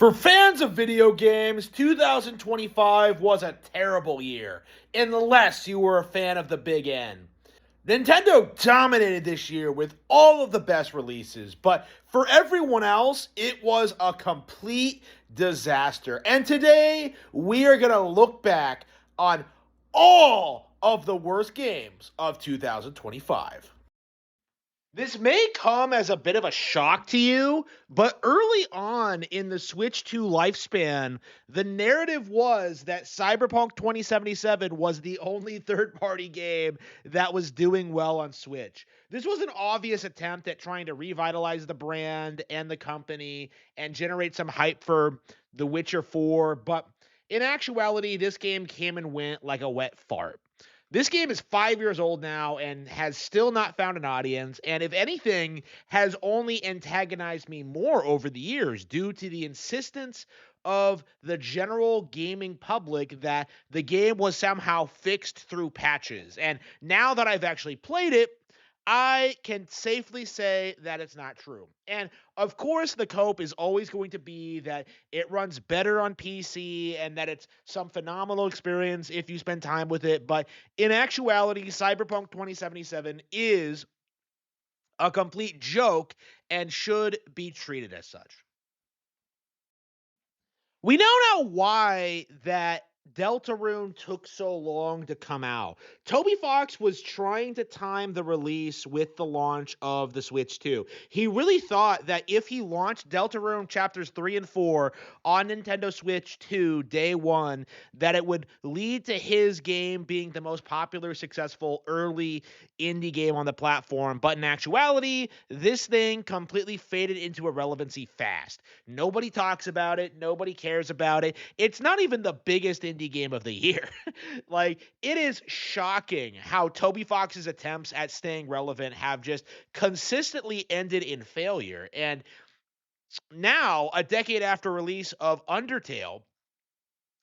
For fans of video games, 2025 was a terrible year, unless you were a fan of the big N. Nintendo dominated this year with all of the best releases, but for everyone else, it was a complete disaster. And today, we are going to look back on all of the worst games of 2025. This may come as a bit of a shock to you, but early on in the Switch 2 lifespan, the narrative was that Cyberpunk 2077 was the only third-party game that was doing well on Switch. This was an obvious attempt at trying to revitalize the brand and the company and generate some hype for The Witcher 4, but in actuality, this game came and went like a wet fart. This game is 5 years old now and has still not found an audience, and if anything, has only antagonized me more over the years due to the insistence of the general gaming public that the game was somehow fixed through patches. And now that I've actually played it, I can safely say that it's not true. And of course, the cope is always going to be that it runs better on PC and that it's some phenomenal experience if you spend time with it. But in actuality, Cyberpunk 2077 is a complete joke and should be treated as such. We now know why that Deltarune took so long to come out. Toby Fox was trying to time the release with the launch of the Switch 2. He really thought that if he launched Deltarune Chapters 3 and 4 on Nintendo Switch 2 day one, that it would lead to his game being the most popular, successful early indie game on the platform. But in actuality, this thing completely faded into irrelevancy fast. Nobody talks about it. Nobody cares about it. It's not even the biggest indie game of the year. Like, it is shocking how Toby Fox's attempts at staying relevant have just consistently ended in failure. And now, a decade after release of Undertale,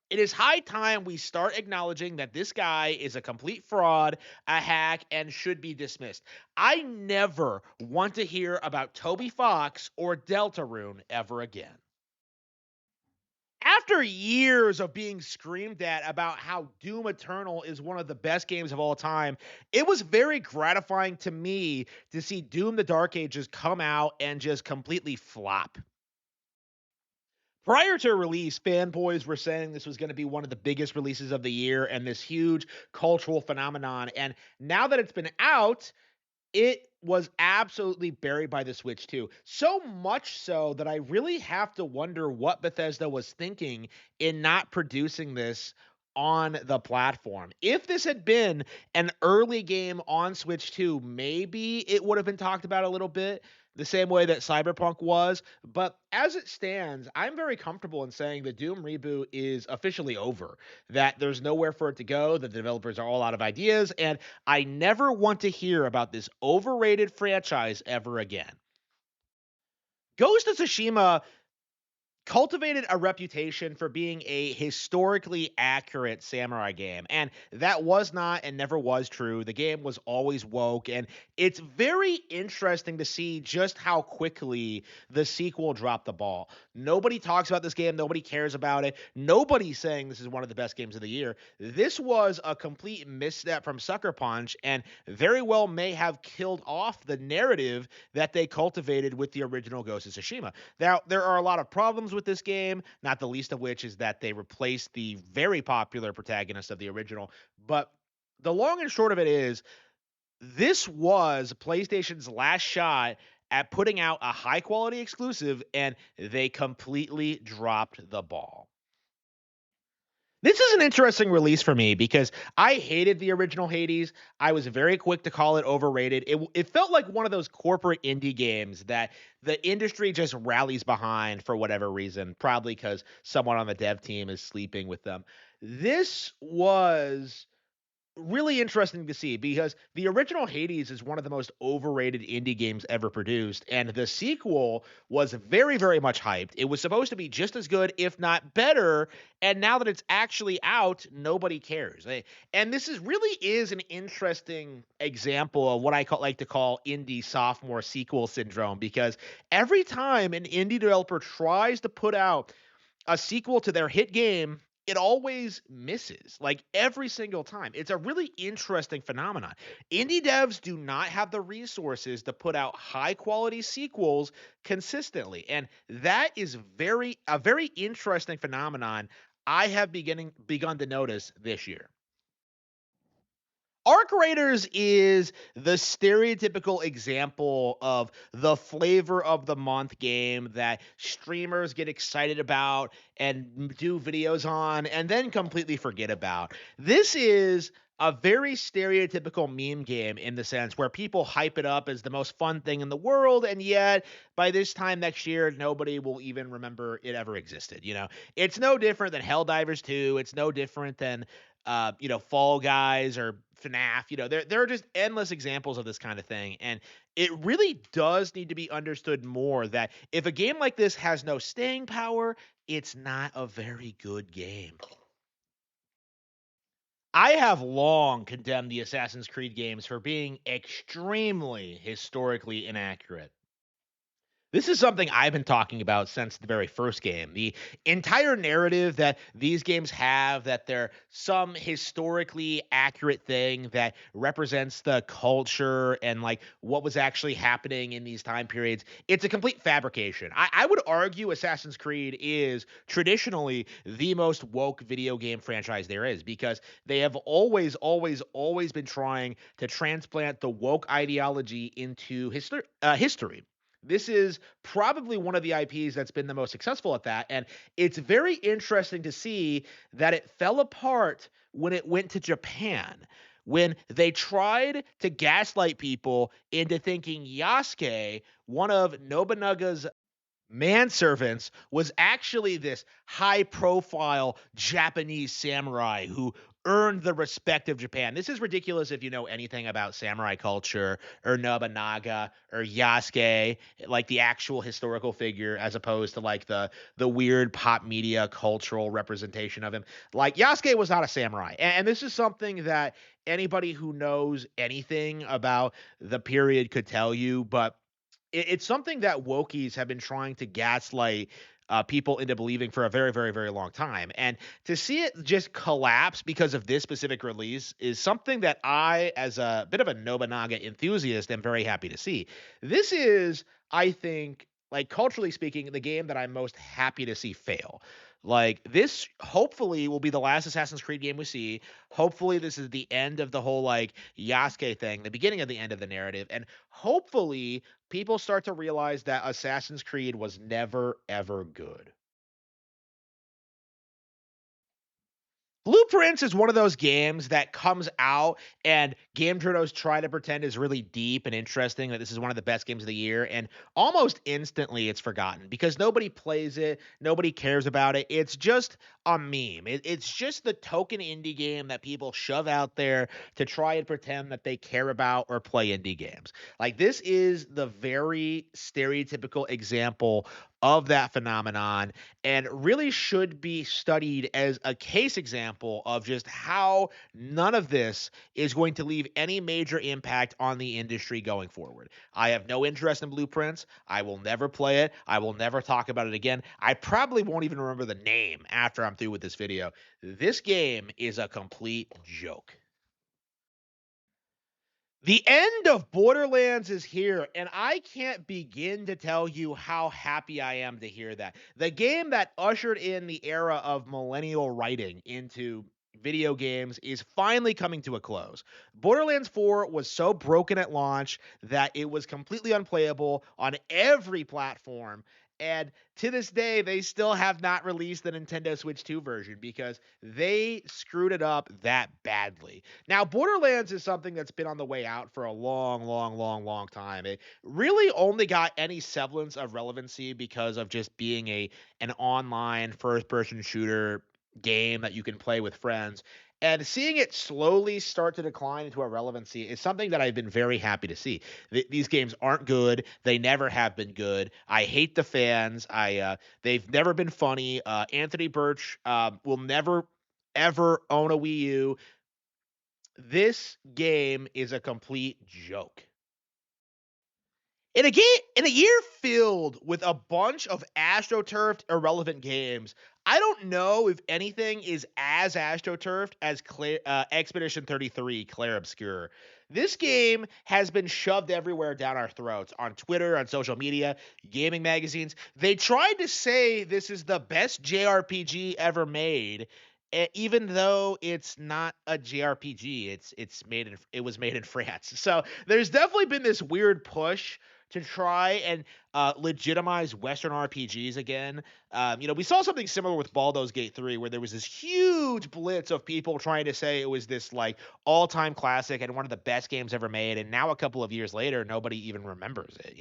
it is high time we start acknowledging that this guy is a complete fraud, a hack, and should be dismissed. I never want to hear about Toby Fox or Deltarune ever again. After years of being screamed at about how Doom Eternal is one of the best games of all time, it was very gratifying to me to see Doom the Dark Ages come out and just completely flop. Prior to release, fanboys were saying this was going to be one of the biggest releases of the year and this huge cultural phenomenon. And now that it's been out, it was absolutely buried by the Switch 2. So much so that I really have to wonder what Bethesda was thinking in not producing this on the platform. If this had been an early game on Switch 2, maybe it would have been talked about a little bit, the same way that Cyberpunk was. But as it stands, I'm very comfortable in saying the Doom reboot is officially over, that there's nowhere for it to go, that the developers are all out of ideas, and I never want to hear about this overrated franchise ever again. Ghost of Tsushima cultivated a reputation for being a historically accurate samurai game, and that was not and never was true. The game was always woke, and it's very interesting to see just how quickly the sequel dropped the ball. Nobody talks about this game, nobody cares about it, nobody's saying this is one of the best games of the year. This was a complete misstep from Sucker Punch, and very well may have killed off the narrative that they cultivated with the original Ghost of Tsushima. Now, there are a lot of problems with this game, not the least of which is that they replaced the very popular protagonist of the original. But the long and short of it is, this was PlayStation's last shot at putting out a high quality exclusive, and they completely dropped the ball. This is an interesting release for me because I hated the original Hades. I was very quick to call it overrated. It felt like one of those corporate indie games that the industry just rallies behind for whatever reason, probably because someone on the dev team is sleeping with them. This was really interesting to see because the original Hades is one of the most overrated indie games ever produced, and the sequel was very, very much hyped. It was supposed to be just as good, if not better, and now that it's actually out, nobody cares. And this really is an interesting example of what like to call indie sophomore sequel syndrome, because every time an indie developer tries to put out a sequel to their hit game, it always misses, like every single time. It's a really interesting phenomenon. Indie devs do not have the resources to put out high quality sequels consistently, and that is a very interesting phenomenon I have begun to notice this year. Arc Raiders is the stereotypical example of the flavor of the month game that streamers get excited about and do videos on and then completely forget about. This is a very stereotypical meme game in the sense where people hype it up as the most fun thing in the world, and yet by this time next year, nobody will even remember it ever existed. It's no different than Helldivers 2. It's no different than Fall Guys or FNAF. There are just endless examples of this kind of thing. And it really does need to be understood more that if a game like this has no staying power, it's not a very good game. I have long condemned the Assassin's Creed games for being extremely historically inaccurate. This is something I've been talking about since the very first game. The entire narrative that these games have, that they're some historically accurate thing that represents the culture and like what was actually happening in these time periods, it's a complete fabrication. I would argue Assassin's Creed is traditionally the most woke video game franchise there is because they have always been trying to transplant the woke ideology into history. This is probably one of the IPs that's been the most successful at that. And it's very interesting to see that it fell apart when it went to Japan. When they tried to gaslight people into thinking Yasuke, one of Nobunaga's manservants, was actually this high profile Japanese samurai who earned the respect of Japan. This is ridiculous if you know anything about samurai culture or Nobunaga or Yasuke, like the actual historical figure, as opposed to like the weird pop media cultural representation of him. Like Yasuke was not a samurai. And this is something that anybody who knows anything about the period could tell you, but it's something that wokies have been trying to gaslight people into believing for a very, very, very long time. And to see it just collapse because of this specific release is something that I, as a bit of a Nobunaga enthusiast, am very happy to see. This is, I think, like culturally speaking, the game that I'm most happy to see fail. Like this, hopefully, will be the last Assassin's Creed game we see. Hopefully, this is the end of the whole like Yasuke thing, the beginning of the end of the narrative, and hopefully, people start to realize that Assassin's Creed was never ever good. Blueprints is one of those games that comes out and game journals try to pretend is really deep and interesting, that this is one of the best games of the year, and almost instantly it's forgotten because nobody plays it, nobody cares about it. It's just a meme. It's just the token indie game that people shove out there to try and pretend that they care about or play indie games. Like this is the very stereotypical example of that phenomenon and really should be studied as a case example of just how none of this is going to leave any major impact on the industry going forward. I have no interest in Blueprints. I will never play it. I will never talk about it again. I probably won't even remember the name after I'm through with this video. This game is a complete joke. The end of Borderlands is here, and I can't begin to tell you how happy I am to hear that. The game that ushered in the era of millennial writing into video games is finally coming to a close. Borderlands 4 was so broken at launch that it was completely unplayable on every platform. And to this day, they still have not released the Nintendo Switch 2 version because they screwed it up that badly. Now, Borderlands is something that's been on the way out for a long, long, long, long time. It really only got any semblance of relevancy because of just being an online first-person shooter game that you can play with friends. And seeing it slowly start to decline into irrelevancy is something that I've been very happy to see. These games aren't good. They never have been good. I hate the fans. They've never been funny. Anthony Birch will never ever own a Wii U. This game is a complete joke. In a year filled with a bunch of astroturfed irrelevant games, I don't know if anything is as astroturfed as Expedition 33 Claire Obscure. This game has been shoved everywhere down our throats on Twitter, on social media, gaming magazines. They tried to say this is the best JRPG ever made, even though it's not a JRPG. It was made in France. So there's definitely been this weird push to try and legitimize Western RPGs again. We saw something similar with Baldur's Gate 3, where there was this huge blitz of people trying to say it was this like all-time classic and one of the best games ever made. And now a couple of years later, nobody even remembers it.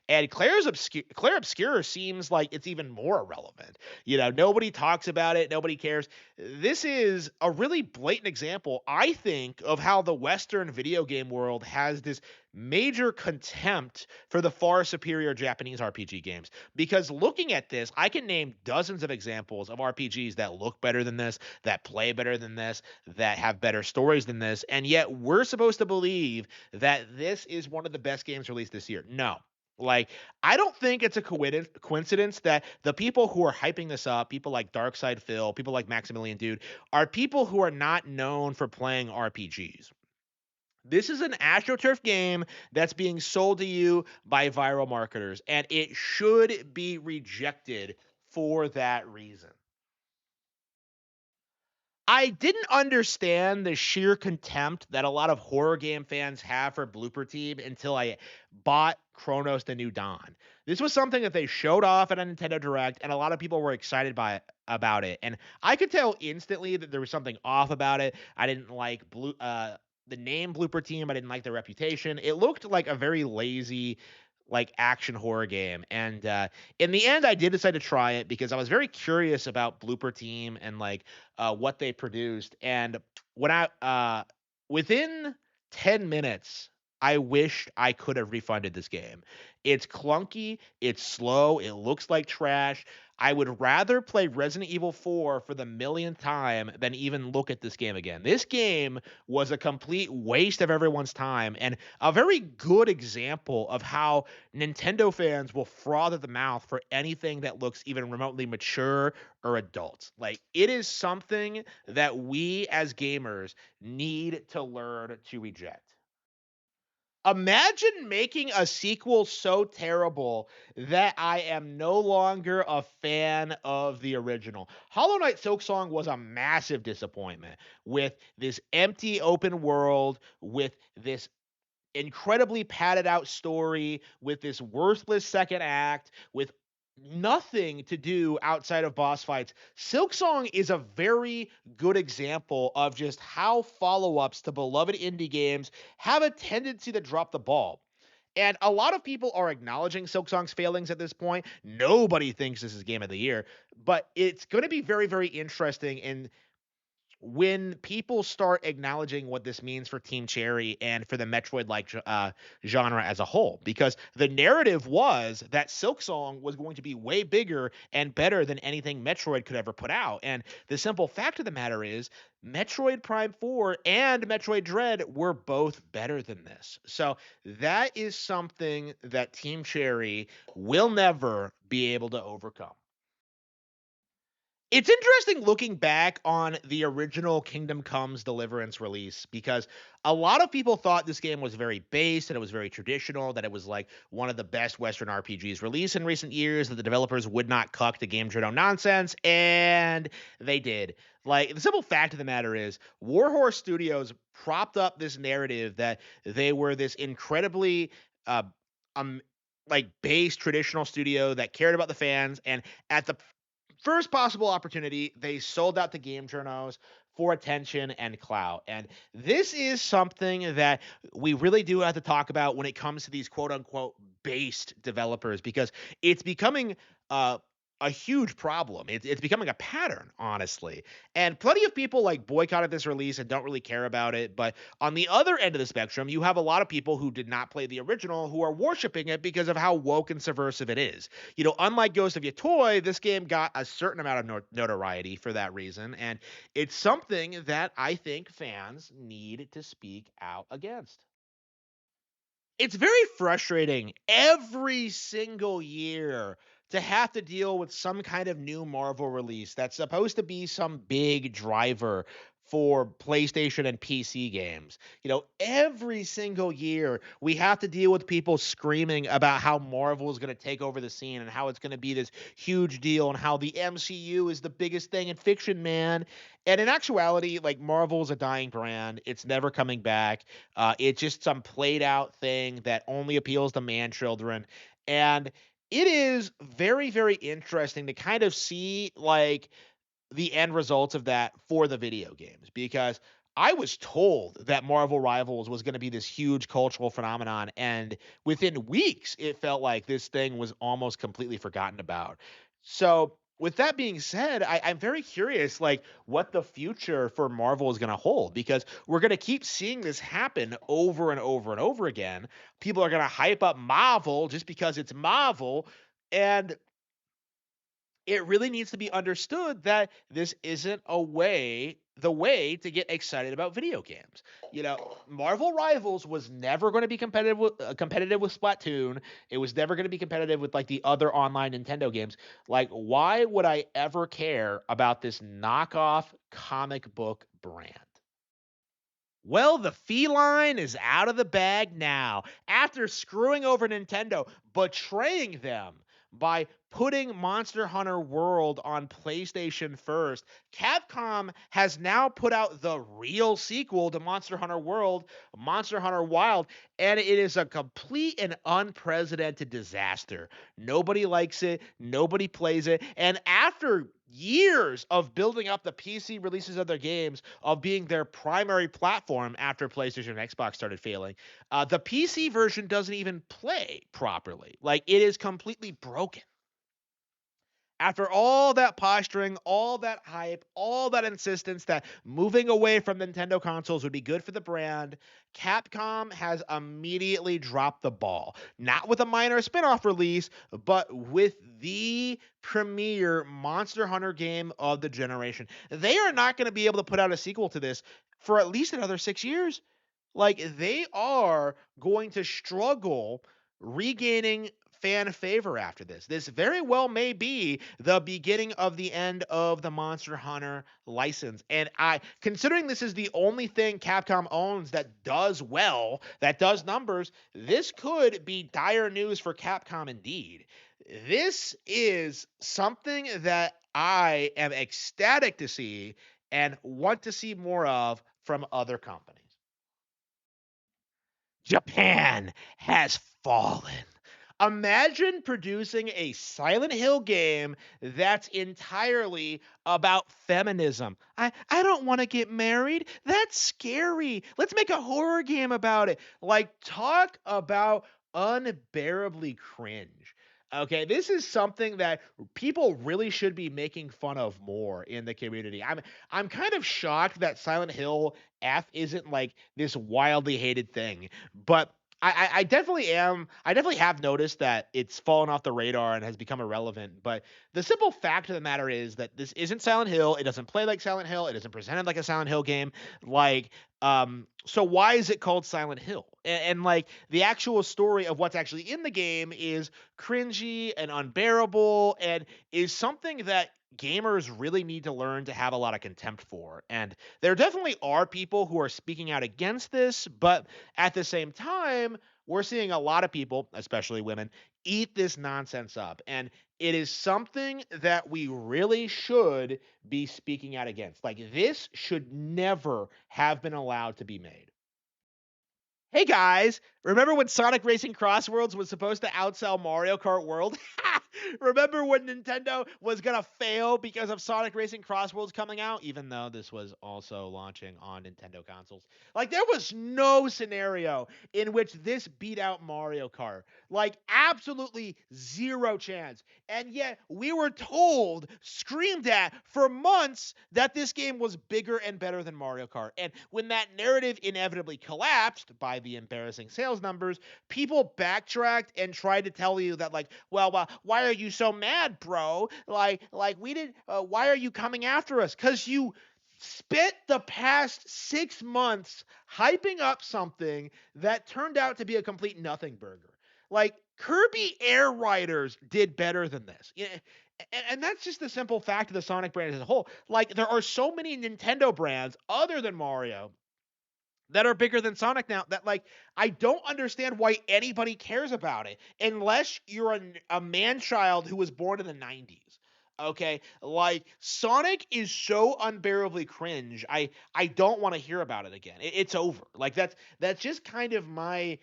And Claire Obscure seems like it's even more irrelevant. Nobody talks about it. Nobody cares. This is a really blatant example, I think, of how the Western video game world has this major contempt for the far superior Japanese RPG games. Because looking at this, I can name dozens of examples of RPGs that look better than this, that play better than this, that have better stories than this, and yet we're supposed to believe that this is one of the best games released this year. No. Like, I don't think it's a coincidence that the people who are hyping this up, people like Darkside Phil, people like Maximilian Dude, are people who are not known for playing RPGs. This is an AstroTurf game that's being sold to you by viral marketers, and it should be rejected for that reason. I didn't understand the sheer contempt that a lot of horror game fans have for Blooper Team until I bought Chronos: The New Dawn. This was something that they showed off at a Nintendo Direct, and a lot of people were excited about it. And I could tell instantly that there was something off about it. I didn't like the name Blooper Team. I didn't like the reputation. It looked like a very lazy, like action horror game. And in the end, I did decide to try it because I was very curious about Blooper Team and like what they produced. And when within 10 minutes, I wished I could have refunded this game. It's clunky, it's slow, it looks like trash. I would rather play Resident Evil 4 for the millionth time than even look at this game again. This game was a complete waste of everyone's time and a very good example of how Nintendo fans will froth at the mouth for anything that looks even remotely mature or adult. Like, it is something that we as gamers need to learn to reject. Imagine making a sequel so terrible that I am no longer a fan of the original. Hollow Knight Silksong was a massive disappointment with this empty open world, with this incredibly padded out story, with this worthless second act, with nothing to do outside of boss fights. Silksong is a very good example of just how follow-ups to beloved indie games have a tendency to drop the ball. And a lot of people are acknowledging Silksong's failings at this point. Nobody thinks this is game of the year, but it's going to be very, very interesting in when people start acknowledging what this means for Team Cherry and for the Metroid-like genre as a whole, because the narrative was that Silksong was going to be way bigger and better than anything Metroid could ever put out. And the simple fact of the matter is, Metroid Prime 4 and Metroid Dread were both better than this. So that is something that Team Cherry will never be able to overcome. It's interesting looking back on the original Kingdom Comes Deliverance release because a lot of people thought this game was very base and it was very traditional, that it was like one of the best Western RPGs released in recent years, that the developers would not cuck the game journal nonsense, and they did. Like, the simple fact of the matter is, Warhorse Studios propped up this narrative that they were this incredibly uh, um like base traditional studio that cared about the fans, and at the first possible opportunity, they sold out the game journos for attention and clout. And this is something that we really do have to talk about when it comes to these quote unquote based developers, because it's becoming a huge problem. It's becoming a pattern, honestly. And plenty of people like boycotted this release and don't really care about it. But on the other end of the spectrum, you have a lot of people who did not play the original who are worshiping it because of how woke and subversive it is. Unlike Ghost of Yotei, this game got a certain amount of notoriety for that reason. And it's something that I think fans need to speak out against. It's very frustrating every single year to have to deal with some kind of new Marvel release that's supposed to be some big driver for PlayStation and PC games. Every single year we have to deal with people screaming about how Marvel is going to take over the scene and how it's going to be this huge deal and how the MCU is the biggest thing in fiction, man. And in actuality, like, Marvel is a dying brand. It's never coming back. It's just some played out thing that only appeals to man children. And it is very, very interesting to kind of see, like, the end results of that for the video games, because I was told that Marvel Rivals was going to be this huge cultural phenomenon, and within weeks it felt like this thing was almost completely forgotten about. So with that being said, I'm very curious, like, what the future for Marvel is going to hold, because we're going to keep seeing this happen over and over and over again. People are going to hype up Marvel just because it's Marvel, and it really needs to be understood that this isn't the way to get excited about video games. Marvel Rivals was never going to be competitive with Splatoon. It was never going to be competitive with, like, the other online Nintendo games. Like, why would I ever care about this knockoff comic book brand? Well, the feline is out of the bag now. After screwing over Nintendo, betraying them by putting Monster Hunter World on PlayStation first, Capcom has now put out the real sequel to Monster Hunter World, Monster Hunter Wild, and it is a complete and unprecedented disaster. Nobody likes it, nobody plays it, and after years of building up the PC releases of their games, of being their primary platform after PlayStation and Xbox started failing, the PC version doesn't even play properly. Like, it is completely broken. After all that posturing, all that hype, all that insistence that moving away from Nintendo consoles would be good for the brand, Capcom has immediately dropped the ball. Not with a minor spin-off release, but with the premier Monster Hunter game of the generation. They are not going to be able to put out a sequel to this for at least another 6 years. Like, they are going to struggle regaining fan favor after this. This very well may be the beginning of the end of the Monster Hunter license. And considering this is the only thing Capcom owns that does well, that does numbers, this could be dire news for Capcom indeed. This is something that I am ecstatic to see and want to see more of from other companies. Japan has fallen. Imagine producing a Silent Hill game that's entirely about feminism. I don't want to get married. That's scary. Let's make a horror game about it. Like, talk about unbearably cringe. Okay, this is something that people really should be making fun of more in the community. I'm kind of shocked that Silent Hill F isn't, like, this wildly hated thing, but I definitely am. I definitely have noticed that it's fallen off the radar and has become irrelevant. But the simple fact of the matter is that this isn't Silent Hill. It doesn't play like Silent Hill. It isn't presented like a Silent Hill game. Like, so why is it called Silent Hill? And, like, the actual story of what's actually in the game is cringy and unbearable, and is something that gamers really need to learn to have a lot of contempt for. And there definitely are people who are speaking out against this, but at the same time, we're seeing a lot of people, especially women, eat this nonsense up. And it is something that we really should be speaking out against. Like, this should never have been allowed to be made. Hey guys, remember when Sonic Racing Crossworlds was supposed to outsell Mario Kart World? Remember when Nintendo was gonna fail because of Sonic Racing Crossworlds coming out, even though this was also launching on Nintendo consoles? Like, there was no scenario in which this beat out Mario Kart. Like, absolutely zero chance. And yet we were told, screamed at for months, that this game was bigger and better than Mario Kart. And when that narrative inevitably collapsed by the embarrassing sales numbers, people backtracked and tried to tell you that, like, well, why are you so mad, bro? Like we didn't. Why are you coming after us? Because you spent the past 6 months hyping up something that turned out to be a complete nothing burger. Like Kirby Air Riders did better than this. Yeah, and that's just the simple fact of the Sonic brand as a whole. Like there are so many Nintendo brands other than Mario that are bigger than Sonic now that like I don't understand why anybody cares about it unless you're a man child who was born in the 90s. Okay? Like Sonic is so unbearably cringe. I don't want to hear about it again. It's over. Like that's just kind of my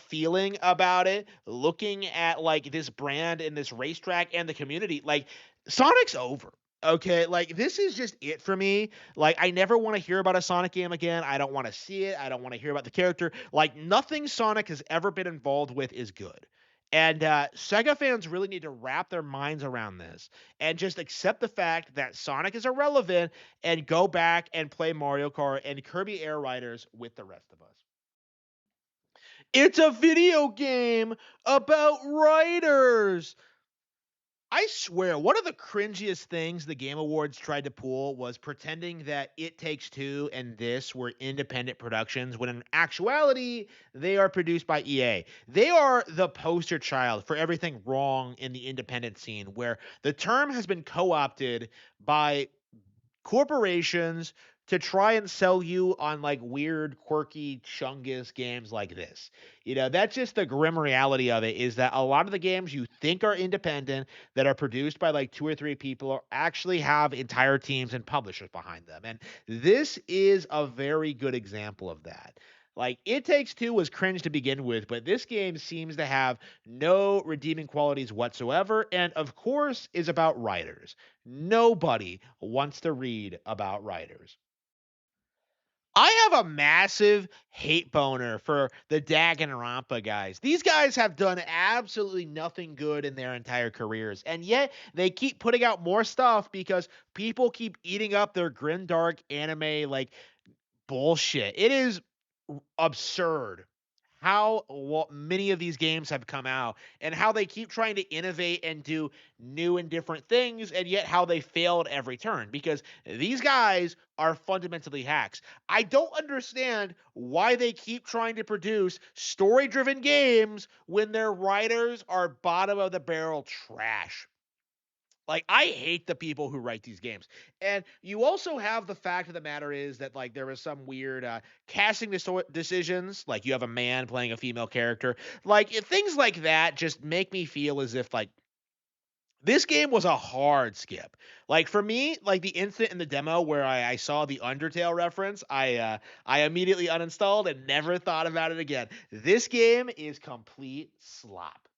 feeling about it looking at like this brand and this racetrack and the community. Like Sonic's over. Okay, like this is just it for me. Like, I never want to hear about a Sonic game again. I don't want to see it. I don't want to hear about the character. Like, nothing Sonic has ever been involved with is good. And Sega fans really need to wrap their minds around this and just accept the fact that Sonic is irrelevant and go back and play Mario Kart and Kirby Air Riders with the rest of us. It's a video game about riders. I swear, one of the cringiest things the Game Awards tried to pull was pretending that It Takes Two and this were independent productions, when in actuality, they are produced by EA. They are the poster child for everything wrong in the independent scene, where the term has been co opted by corporations to try and sell you on like weird, quirky, chungus games like this. You know, that's just the grim reality of it is that a lot of the games you think are independent that are produced by like two or three people actually have entire teams and publishers behind them. And this is a very good example of that. Like It Takes Two was cringe to begin with, but this game seems to have no redeeming qualities whatsoever, and of course is about writers. Nobody wants to read about writers. I have a massive hate boner for the Danganronpa guys. These guys have done absolutely nothing good in their entire careers, and yet they keep putting out more stuff because people keep eating up their grimdark anime like bullshit. It is absurd how many of these games have come out and how they keep trying to innovate and do new and different things, and yet how they failed every turn because these guys are fundamentally hacks. I don't understand why they keep trying to produce story driven games when their writers are bottom of the barrel trash. Like I hate the people who write these games. And you also have the fact of the matter is that like there was some weird casting decisions, like you have a man playing a female character. Like things like that just make me feel as if like this game was a hard skip. Like for me, like the instant in the demo where I saw the Undertale reference, I immediately uninstalled and never thought about it again. This game is complete slop.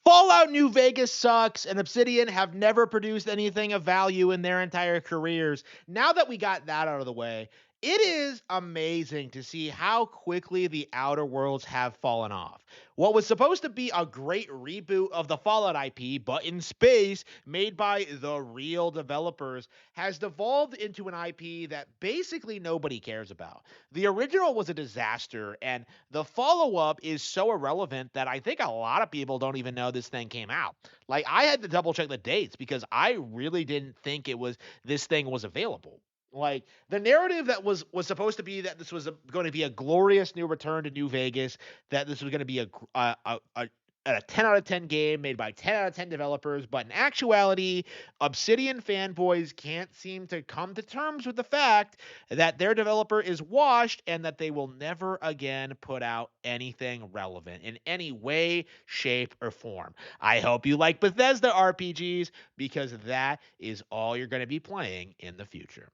Fallout New Vegas sucks, and Obsidian have never produced anything of value in their entire careers. Now that we got that out of the way, it is amazing to see how quickly the Outer Worlds have fallen off. What was supposed to be a great reboot of the Fallout IP, but in space, made by the real developers, has devolved into an IP that basically nobody cares about. The original was a disaster, and the follow up is so irrelevant that I think a lot of people don't even know this thing came out. Like I had to double check the dates because I really didn't think it was this thing was available. Like the narrative that was supposed to be that this was going to be a glorious new return to New Vegas, that this was going to be a 10 out of 10 game made by 10 out of 10 developers, but in actuality, Obsidian fanboys can't seem to come to terms with the fact that their developer is washed and that they will never again put out anything relevant in any way, shape, or form. I hope you like Bethesda RPGs because that is all you're going to be playing in the future.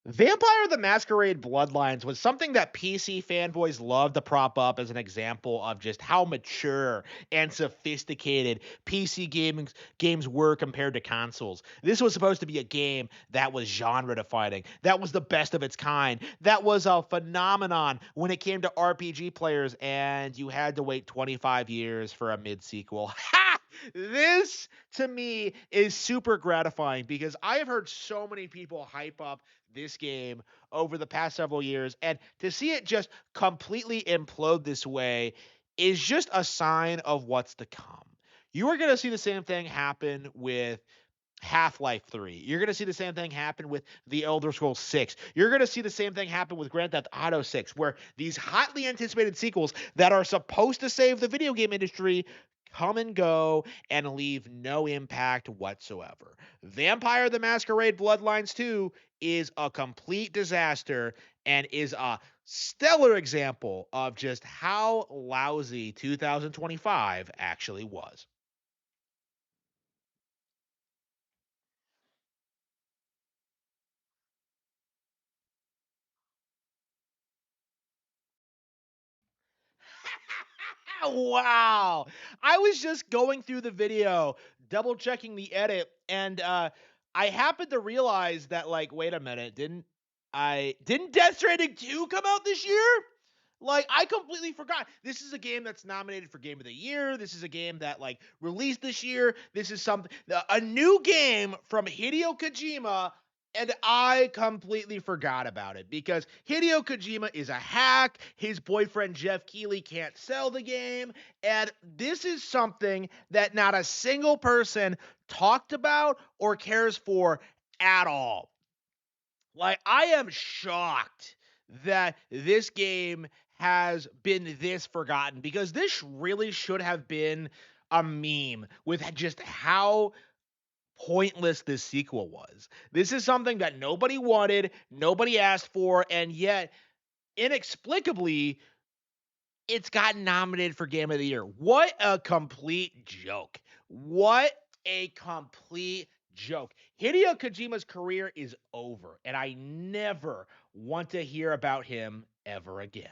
Vampire the Masquerade Bloodlines was something that PC fanboys love to prop up as an example of just how mature and sophisticated PC games were compared to consoles. This was supposed to be a game that was genre defining, that was the best of its kind, that was a phenomenon when it came to RPG players, and you had to wait 25 years for a mid sequel. Ha! This to me is super gratifying because I have heard so many people hype up this game over the past several years, and to see it just completely implode this way is just a sign of what's to come. You are going to see the same thing happen with Half-Life 3. You're going to see the same thing happen with The Elder Scrolls 6. You're going to see the same thing happen with Grand Theft Auto 6, where these hotly anticipated sequels that are supposed to save the video game industry come and go and leave no impact whatsoever. Vampire the Masquerade Bloodlines 2 is a complete disaster and is a stellar example of just how lousy 2025 actually was. Wow. I was just going through the video, double checking the edit, and I happened to realize that, like, wait a minute, didn't Death Stranding 2 come out this year? Like, I completely forgot. This is a game that's nominated for Game of the Year. This is a game that, like, released this year. This is something, a new game from Hideo Kojima, and I completely forgot about it because Hideo Kojima is a hack. His boyfriend Jeff Keighley can't sell the game, and this is something that not a single person talked about or cares for at all. Like, I am shocked that this game has been this forgotten because this really should have been a meme with just how pointless this sequel was. This is something that nobody wanted, nobody asked for, and yet inexplicably it's gotten nominated for Game of the Year. What a complete joke. What a complete joke. Hideo Kojima's career is over, and I never want to hear about him ever again.